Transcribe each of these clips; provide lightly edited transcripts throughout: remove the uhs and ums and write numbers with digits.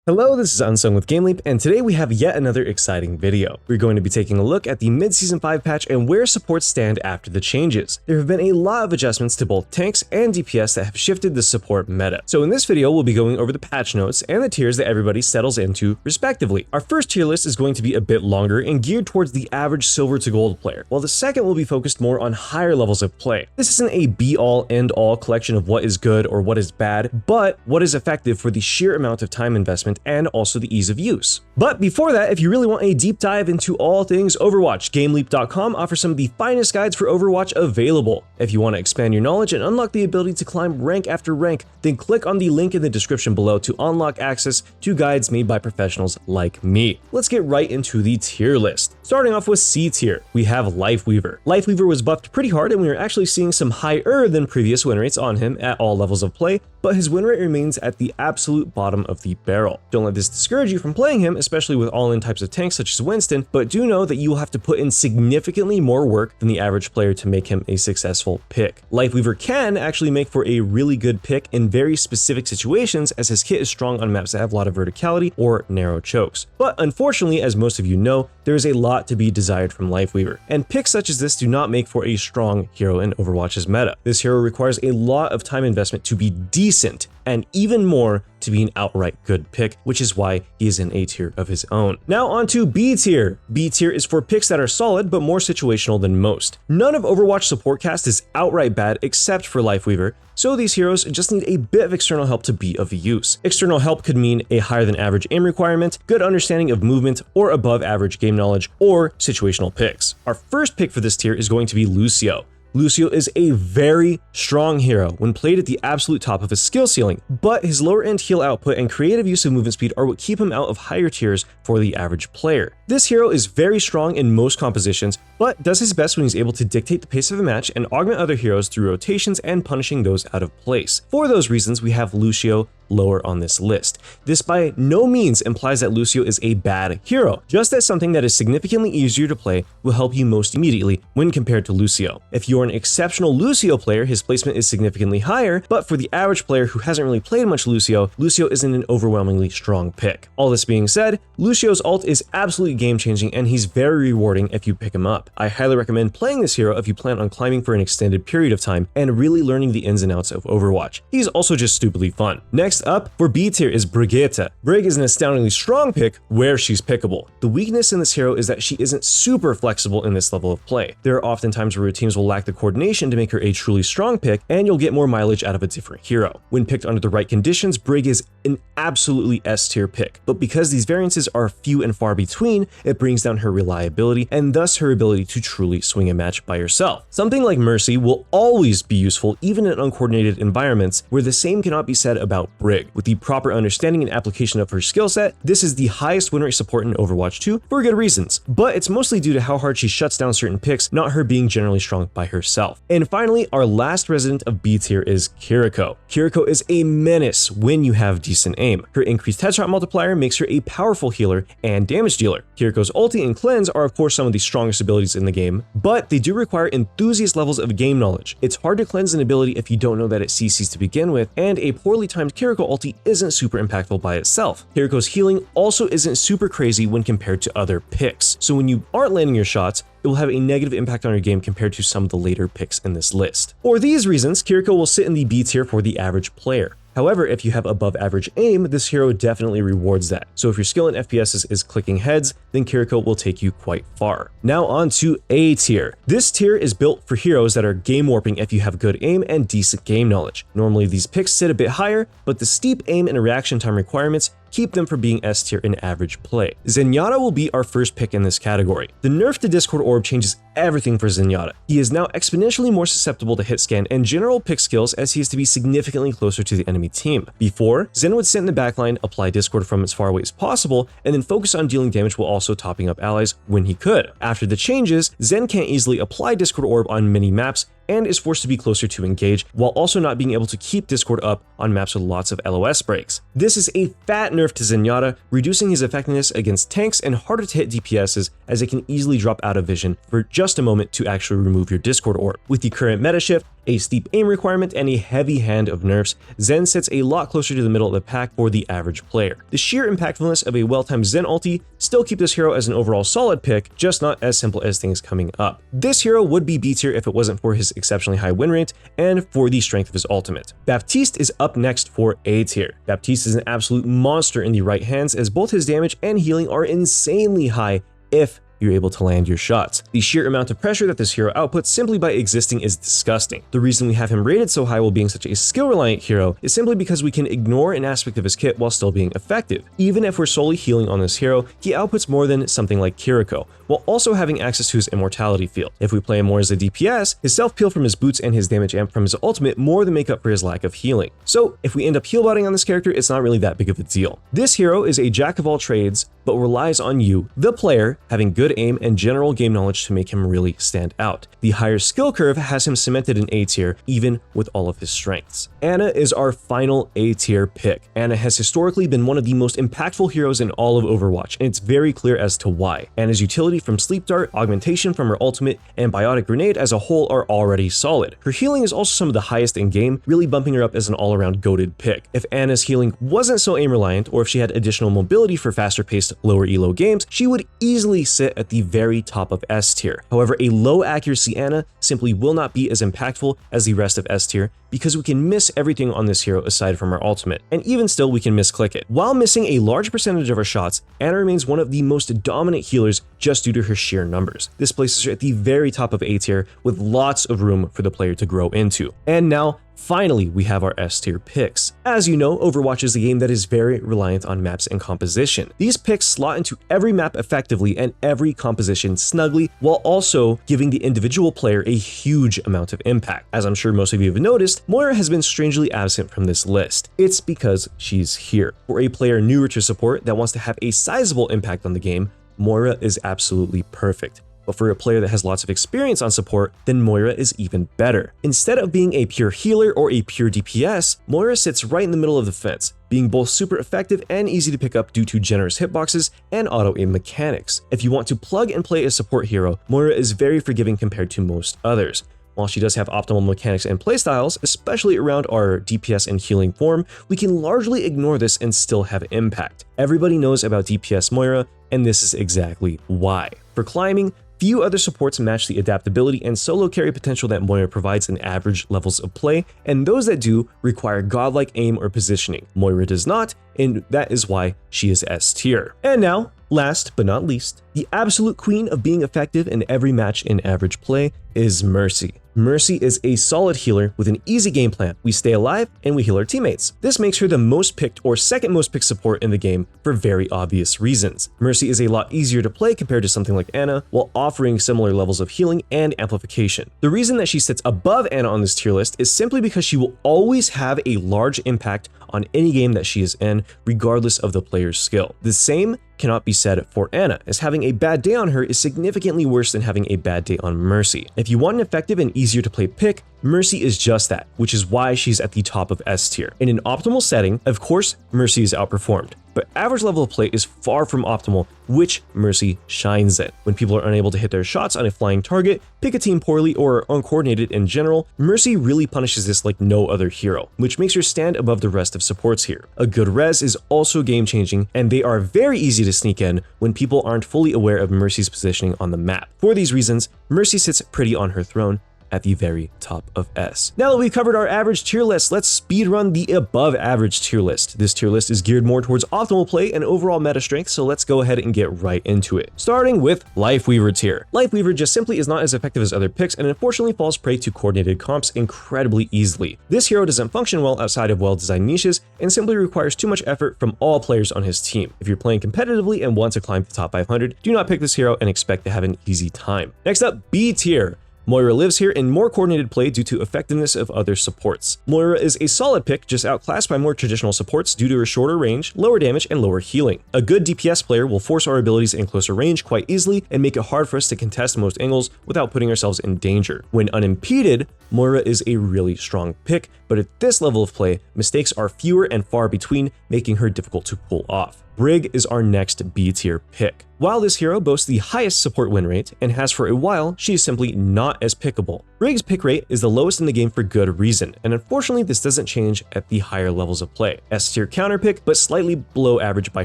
Hello, this is Unsung with GameLeap, and today we have yet another exciting video. We're going to be taking a look at the mid-season 5 patch and where supports stand after the changes. There have been a lot of adjustments to both tanks and DPS that have shifted the support meta. So in this video, we'll be going over the patch notes and the tiers that everybody settles into respectively. Our first tier list is going to be a bit longer and geared towards the average silver to gold player, while the second will be focused more on higher levels of play. This isn't a be-all, end-all collection of what is good or what is bad, but what is effective for the sheer amount of time investment and also the ease of use. But before that, if you really want a deep dive into all things Overwatch, GameLeap.com offers some of the finest guides for Overwatch available. If you want to expand your knowledge and unlock the ability to climb rank after rank, then click on the link in the description below to unlock access to guides made by professionals like me. Let's get right into the tier list. Starting off with C tier, we have Lifeweaver. Lifeweaver was buffed pretty hard, and we are actually seeing some higher than previous win rates on him at all levels of play, but his win rate remains at the absolute bottom of the barrel. Don't let this discourage you from playing him, especially with all-in types of tanks such as Winston, but do know that you will have to put in significantly more work than the average player to make him a successful pick. Lifeweaver can actually make for a really good pick in very specific situations, as his kit is strong on maps that have a lot of verticality or narrow chokes. But unfortunately, as most of you know, there is a lot to be desired from Lifeweaver, and picks such as this do not make for a strong hero in Overwatch's meta. This hero requires a lot of time investment to be decent, and even more to be an outright good pick, which is why he is in A tier of his own. Now on to B tier. B tier is for picks that are solid but more situational than most. None of Overwatch support cast is outright bad except for Lifeweaver, so these heroes just need a bit of external help to be of use. External help could mean a higher than average aim requirement, good understanding of movement, or above average game knowledge, or situational picks. Our first pick for this tier is going to be Lucio. Lucio is a very strong hero when played at the absolute top of his skill ceiling, but his lower end heal output and creative use of movement speed are what keep him out of higher tiers for the average player. This hero is very strong in most compositions, but does his best when he's able to dictate the pace of a match and augment other heroes through rotations and punishing those out of place. For those reasons, we have Lucio lower on this list. This by no means implies that Lucio is a bad hero, just that something that is significantly easier to play will help you most immediately when compared to Lucio. If you're an exceptional Lucio player, his placement is significantly higher, but for the average player who hasn't really played much Lucio, Lucio isn't an overwhelmingly strong pick. All this being said, Lucio's ult is absolutely game-changing, and he's very rewarding if you pick him up. I highly recommend playing this hero if you plan on climbing for an extended period of time and really learning the ins and outs of Overwatch. He's also just stupidly fun. Next up, for B tier is Brigitte. Brig is an astoundingly strong pick where she's pickable. The weakness in this hero is that she isn't super flexible in this level of play. There are often times where teams will lack the coordination to make her a truly strong pick, and you'll get more mileage out of a different hero. When picked under the right conditions, Brig is an absolutely S tier pick, but because these variances are few and far between, it brings down her reliability and thus her ability to truly swing a match by herself. Something like Mercy will always be useful even in uncoordinated environments, where the same cannot be said about Brig. With the proper understanding and application of her skill set, this is the highest win rate support in Overwatch 2 for good reasons, but it's mostly due to how hard she shuts down certain picks, not her being generally strong by herself. And finally, our last resident of B tier is Kiriko. Kiriko is a menace when you have decent aim. Her increased headshot multiplier makes her a powerful healer and damage dealer. Kiriko's ulti and cleanse are of course some of the strongest abilities in the game, but they do require enthusiast levels of game knowledge. It's hard to cleanse an ability if you don't know that it CCs to begin with, and a poorly timed Kiriko ulti isn't super impactful by itself. Kiriko's healing also isn't super crazy when compared to other picks, so when you aren't landing your shots, it will have a negative impact on your game compared to some of the later picks in this list. For these reasons, Kiriko will sit in the B tier for the average player. However, if you have above average aim, this hero definitely rewards that. So if your skill in FPS is clicking heads, then Kiriko will take you quite far. Now on to A tier. This tier is built for heroes that are game warping if you have good aim and decent game knowledge. Normally these picks sit a bit higher, but the steep aim and reaction time requirements keep them from being S tier in average play. Zenyatta will be our first pick in this category. The nerf to Discord Orb changes everything for Zenyatta. He is now exponentially more susceptible to hit scan and general pick skills, as he is to be significantly closer to the enemy team. Before, Zen would sit in the backline, apply Discord from as far away as possible, and then focus on dealing damage while also topping up allies when he could. After the changes, Zen can't easily apply Discord Orb on many maps, and is forced to be closer to engage, while also not being able to keep Discord up on maps with lots of LOS breaks. This is a fat nerf to Zenyatta, reducing his effectiveness against tanks and harder to hit DPSs, as it can easily drop out of vision for just a moment to actually remove your Discord orb. With the current meta shift, a steep aim requirement, and a heavy hand of nerfs, Zen sits a lot closer to the middle of the pack for the average player. The sheer impactfulness of a well-timed Zen ulti still keep this hero as an overall solid pick, just not as simple as things coming up. This hero would be B tier if it wasn't for his exceptionally high win rate and for the strength of his ultimate. Baptiste is up next for A tier. Baptiste is an absolute monster in the right hands, as both his damage and healing are insanely high if you're able to land your shots. The sheer amount of pressure that this hero outputs simply by existing is disgusting. The reason we have him rated so high while being such a skill-reliant hero is simply because we can ignore an aspect of his kit while still being effective. Even if we're solely healing on this hero, he outputs more than something like Kiriko, while also having access to his immortality field. If we play him more as a DPS, his self-peel from his boots and his damage amp from his ultimate more than make up for his lack of healing. So if we end up heal botting on this character, it's not really that big of a deal. This hero is a jack of all trades, but relies on you, the player, having good aim and general game knowledge to make him really stand out. The higher skill curve has him cemented in A tier, even with all of his strengths. Ana is our final A tier pick. Ana has historically been one of the most impactful heroes in all of Overwatch, and it's very clear as to why. Ana's utility from Sleep Dart, augmentation from her ultimate, and Biotic Grenade as a whole are already solid. Her healing is also some of the highest in game, really bumping her up as an all-around goated pick. If Ana's healing wasn't so aim reliant, or if she had additional mobility for faster paced, lower elo games, she would easily sit at the very top of S tier. However, a low accuracy Ana simply will not be as impactful as the rest of S tier, because we can miss everything on this hero aside from our ultimate, and even still we can misclick it. While missing a large percentage of her shots, Ana remains one of the most dominant healers just due to her sheer numbers. This places her at the very top of A tier, with lots of room for the player to grow into. And now, finally, we have our S tier picks. As you know, Overwatch is a game that is very reliant on maps and composition. These picks slot into every map effectively and every composition snugly, while also giving the individual player a huge amount of impact. As I'm sure most of you have noticed, Moira has been strangely absent from this list. It's because she's here. For a player newer to support that wants to have a sizable impact on the game, Moira is absolutely perfect. But for a player that has lots of experience on support, then Moira is even better. Instead of being a pure healer or a pure DPS, Moira sits right in the middle of the fence, being both super effective and easy to pick up due to generous hitboxes and auto-aim mechanics. If you want to plug and play a support hero, Moira is very forgiving compared to most others. While she does have optimal mechanics and playstyles, especially around our DPS and healing form, we can largely ignore this and still have impact. Everybody knows about DPS Moira, and this is exactly why. For climbing, few other supports match the adaptability and solo carry potential that Moira provides in average levels of play, and those that do require godlike aim or positioning. Moira does not, and that is why she is S tier. And now, last but not least, the absolute queen of being effective in every match in average play is Mercy. Mercy is a solid healer with an easy game plan. We stay alive and we heal our teammates. This makes her the most picked or second most picked support in the game for very obvious reasons. Mercy is a lot easier to play compared to something like Ana, while offering similar levels of healing and amplification. The reason that she sits above Ana on this tier list is simply because she will always have a large impact on any game that she is in, regardless of the player's skill. The same cannot be said for Ana, as having a bad day on her is significantly worse than having a bad day on Mercy. If you want an effective and easier to play pick, Mercy is just that, which is why she's at the top of S tier. In an optimal setting, of course, Mercy is outperformed, but average level of play is far from optimal, which Mercy shines in. When people are unable to hit their shots on a flying target, pick a team poorly, or are uncoordinated in general, Mercy really punishes this like no other hero, which makes her stand above the rest of supports here. A good res is also game-changing, and they are very easy to sneak in when people aren't fully aware of Mercy's positioning on the map. For these reasons, Mercy sits pretty on her throne at the very top of S. Now that we've covered our average tier list, let's speedrun the above average tier list. This tier list is geared more towards optimal play and overall meta strength, so let's go ahead and get right into it. Starting with Lifeweaver tier. Lifeweaver just simply is not as effective as other picks and unfortunately falls prey to coordinated comps incredibly easily. This hero doesn't function well outside of well-designed niches and simply requires too much effort from all players on his team. If you're playing competitively and want to climb the top 500, do not pick this hero and expect to have an easy time. Next up, B tier. Moira lives here in more coordinated play due to effectiveness of other supports. Moira is a solid pick, just outclassed by more traditional supports due to her shorter range, lower damage, and lower healing. A good DPS player will force our abilities in closer range quite easily and make it hard for us to contest most angles without putting ourselves in danger. When unimpeded, Moira is a really strong pick, but at this level of play, mistakes are fewer and far between, making her difficult to pull off. Brig is our next B tier pick. While this hero boasts the highest support win rate and has for a while, she is simply not as pickable. Briggs' pick rate is the lowest in the game for good reason, and unfortunately this doesn't change at the higher levels of play. S tier counter pick, but slightly below average by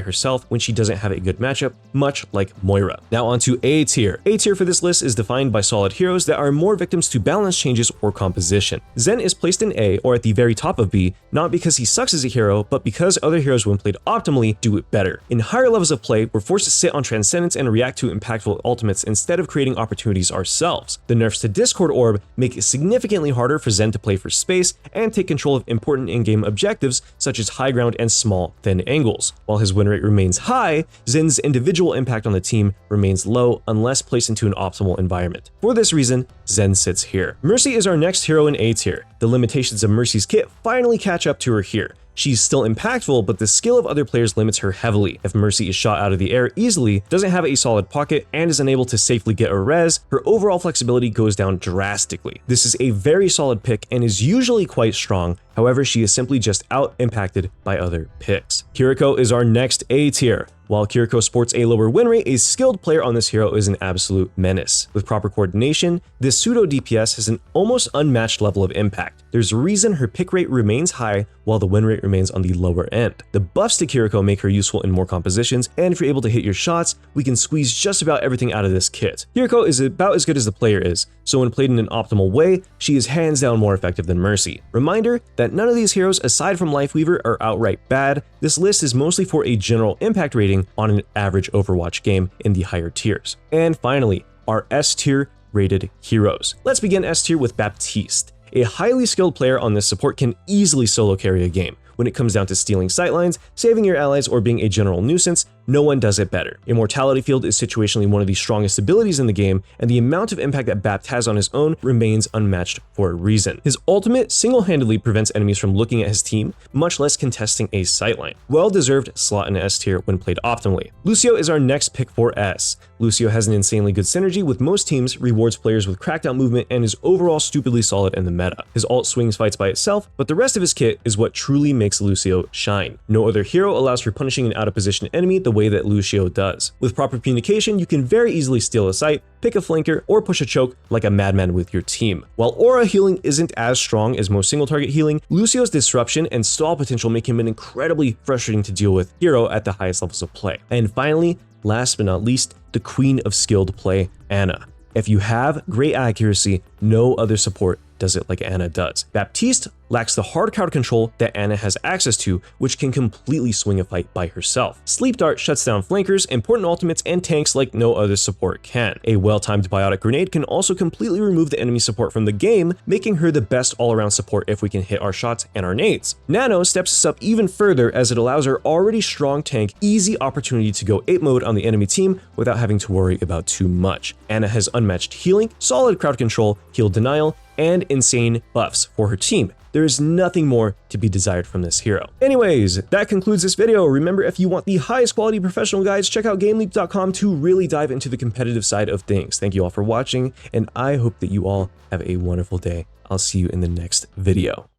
herself when she doesn't have a good matchup, much like Moira. Now onto A tier. A tier for this list is defined by solid heroes that are more victims to balance changes or composition. Zen is placed in A, or at the very top of B, not because he sucks as a hero, but because other heroes when played optimally do it better. In higher levels of play, we're forced to sit on Transcendence and react to impactful ultimates instead of creating opportunities ourselves. The nerfs to Discord Orb make it significantly harder for Zen to play for space and take control of important in-game objectives such as high ground and small, thin angles. While his win rate remains high, Zen's individual impact on the team remains low unless placed into an optimal environment. For this reason, Zen sits here. Mercy is our next hero in A tier. The limitations of Mercy's kit finally catch up to her here. She's still impactful, but the skill of other players limits her heavily. If Mercy is shot out of the air easily, doesn't have a solid pocket, and is unable to safely get a res, her overall flexibility goes down drastically. This is a very solid pick and is usually quite strong, however she is simply just out-impacted by other picks. Kiriko is our next A tier. While Kiriko sports a lower win rate, a skilled player on this hero is an absolute menace. With proper coordination, this pseudo DPS has an almost unmatched level of impact. There's a reason her pick rate remains high while the win rate remains on the lower end. The buffs to Kiriko make her useful in more compositions, and if you're able to hit your shots, we can squeeze just about everything out of this kit. Kiriko is about as good as the player is, so when played in an optimal way, she is hands down more effective than Mercy. Reminder that none of these heroes aside from Lifeweaver are outright bad. This list is mostly for a general impact rating on an average Overwatch game in the higher tiers. And finally, our S tier rated heroes. Let's begin S tier with Baptiste. A highly skilled player on this support can easily solo carry a game. When it comes down to stealing sightlines, saving your allies, or being a general nuisance, no one does it better. Immortality Field is situationally one of the strongest abilities in the game, and the amount of impact that Bapt has on his own remains unmatched for a reason. His ultimate single-handedly prevents enemies from looking at his team, much less contesting a sightline. Well-deserved slot in S tier when played optimally. Lucio is our next pick for S. Lucio has an insanely good synergy with most teams, rewards players with cracked out movement, and is overall stupidly solid in the meta. His ult swings fights by itself, but the rest of his kit is what truly makes Lucio shine. No other hero allows for punishing an out-of-position enemy the way that Lucio does. With proper communication, you can very easily steal a sight, pick a flanker, or push a choke like a madman with your team. While aura healing isn't as strong as most single target healing, Lucio's disruption and stall potential make him an incredibly frustrating to deal with hero at the highest levels of play. And finally, last but not least, the queen of skilled play, Ana. If you have great accuracy, no other support does it like Ana does. Baptiste lacks the hard crowd control that Ana has access to, which can completely swing a fight by herself. Sleep Dart shuts down flankers, important ultimates, and tanks like no other support can. A well-timed biotic grenade can also completely remove the enemy support from the game, making her the best all-around support if we can hit our shots and our nades. Nano steps us up even further as it allows our already strong tank easy opportunity to go 8 mode on the enemy team without having to worry about too much. Ana has unmatched healing, solid crowd control, heal denial, and insane buffs for her team. There is nothing more to be desired from this hero. Anyways, that concludes this video. Remember, if you want the highest quality professional guides, check out GameLeap.com to really dive into the competitive side of things. Thank you all for watching, and I hope that you all have a wonderful day. I'll see you in the next video.